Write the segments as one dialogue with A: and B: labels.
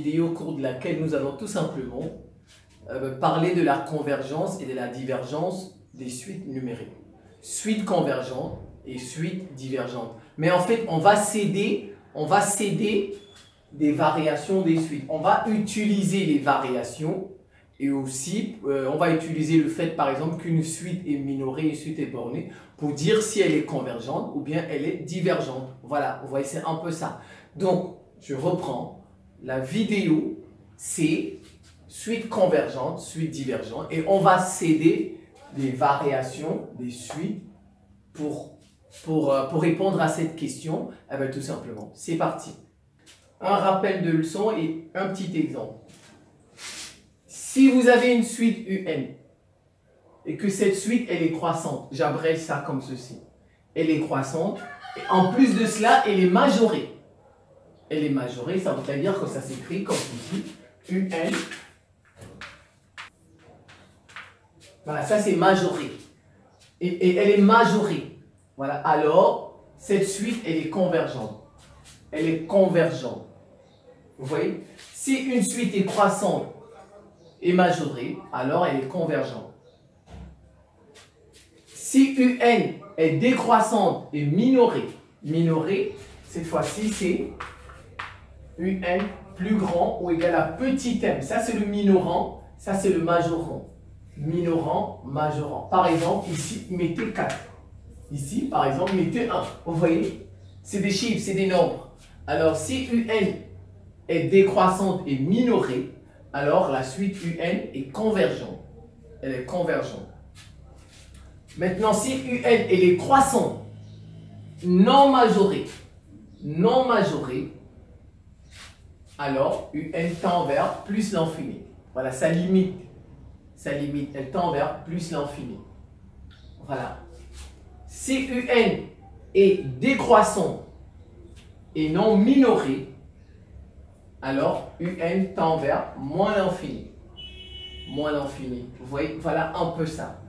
A: vidéo au cours de laquelle nous allons tout simplement parler de la convergence et de la divergence des suites numériques. Suite convergente et suite divergente. Mais en fait, on va céder des variations des suites. On va utiliser les variations et aussi on va utiliser le fait par exemple qu'une suite est minorée et une suite est bornée pour dire si elle est convergente ou bien elle est divergente. Voilà, vous voyez, c'est un peu ça. Donc, je reprends. La vidéo, c'est suite convergente, suite divergente et on va céder des variations des suites pour répondre à cette question. Eh bien, tout simplement, c'est parti. Un rappel de leçon et un petit exemple. Si vous avez une suite UN et que cette suite elle est croissante, j'abrège ça comme ceci. Elle est croissante et en plus de cela, elle est majorée. Elle est majorée, ça veut dire que ça s'écrit comme ceci. UN. Voilà, ça c'est majoré. Et elle est majorée. Voilà, alors cette suite elle est convergente. Elle est convergente. Vous voyez? Si une suite est croissante et majorée, alors elle est convergente. Si UN est décroissante et minorée, cette fois-ci c'est UN plus grand ou égal à petit m. Ça c'est le minorant, ça c'est le majorant. Minorant, majorant. Par exemple, ici, mettez 4. Ici, par exemple, mettez 1. Vous voyez? C'est des chiffres, c'est des nombres. Alors, si UN est décroissante et minorée, alors la suite UN est convergente. Elle est convergente. Maintenant, si UN elle est croissante, non majorée, alors UN tend vers plus l'infini. Voilà, ça limite, elle tend vers plus l'infini. Voilà. Si UN est décroissant et non minoré, alors UN tend vers moins l'infini. Moins l'infini. Vous voyez, voilà un peu ça.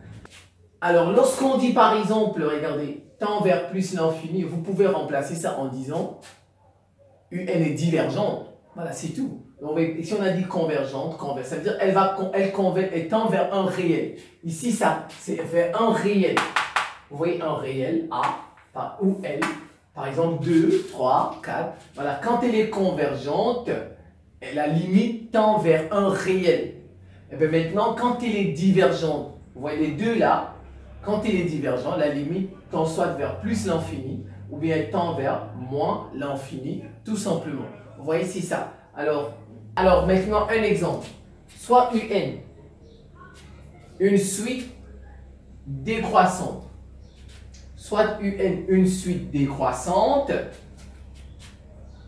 A: Alors, lorsqu'on dit par exemple, regardez, tend vers plus l'infini, vous pouvez remplacer ça en disant UN est divergente. Voilà, c'est tout. Donc, si on a dit convergente, ça veut dire elle tend vers un réel. Ici, ça, c'est vers un réel. Vous voyez un réel, A, ou L, par exemple 2, 3, 4. Voilà, quand elle est convergente, la limite tend vers un réel. Et bien maintenant, quand elle est divergente, vous voyez les deux là, quand elle est divergente, la limite tend soit vers plus l'infini, ou bien elle tend vers moins l'infini, tout simplement. Vous voyez, c'est ça. Alors maintenant, un exemple. Soit UN, une suite décroissante. Soit UN, une suite décroissante.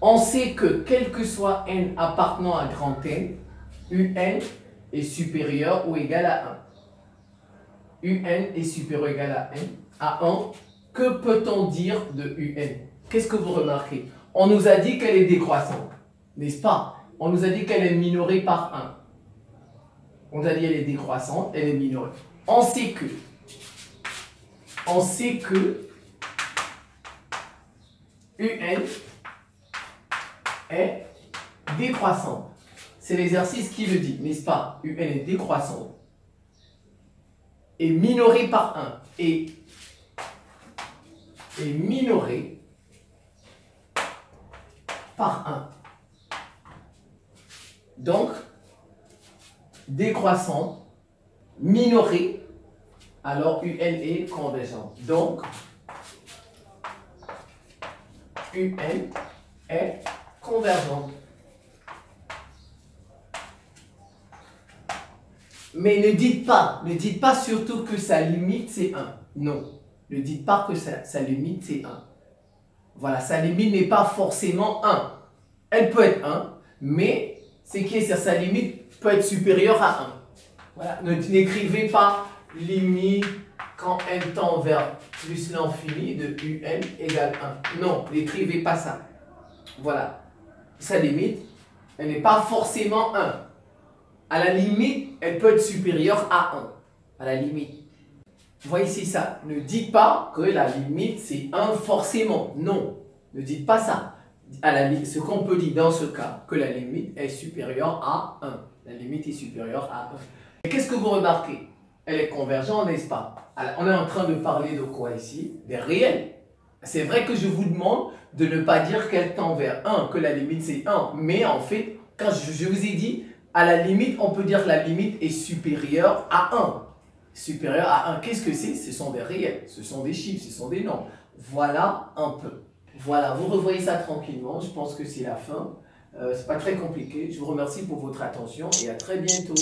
A: On sait que, quel que soit N appartenant à grand N, UN est supérieur ou égal à 1. UN est supérieur ou égal à 1. Que peut-on dire de UN? Qu'est-ce que vous remarquez? On nous a dit qu'elle est décroissante, n'est-ce pas? On nous a dit qu'elle est minorée par 1. On nous a dit qu'elle est décroissante, elle est minorée. On sait que UN est décroissante. C'est l'exercice qui le dit, n'est-ce pas? UN est décroissante et minorée par 1. Et minorée par 1. Donc, décroissante, minorée, alors UN est convergente. Donc, UN est convergente. Mais ne dites pas surtout que sa limite c'est 1. Non, ne dites pas que sa limite c'est 1. Voilà, sa limite n'est pas forcément 1. Elle peut être 1, mais ce qui est sur sa limite peut être supérieur à 1. Voilà, n'écrivez pas limite quand n tend vers plus l'infini de UN égale 1. Non, n'écrivez pas ça. Voilà, sa limite, elle n'est pas forcément 1. À la limite, elle peut être supérieure à 1. À la limite. Vous voyez, c'est ça. Ne dites pas que la limite, c'est 1 forcément. Non, ne dites pas ça. ce qu'on peut dire dans ce cas, que la limite est supérieure à 1. La limite est supérieure à 1. Et qu'est-ce que vous remarquez? Elle est convergente, n'est-ce pas? Alors, on est en train de parler de quoi ici? Des réels. C'est vrai que je vous demande de ne pas dire qu'elle tend vers 1, que la limite c'est 1. Mais en fait, quand je vous ai dit, à la limite, on peut dire que la limite est supérieure à 1. Supérieure à 1, qu'est-ce que c'est? Ce sont des réels, ce sont des chiffres, ce sont des nombres. Voilà un peu. Voilà, vous revoyez ça tranquillement, je pense que c'est la fin. C'est pas très compliqué. Je vous remercie pour votre attention et à très bientôt.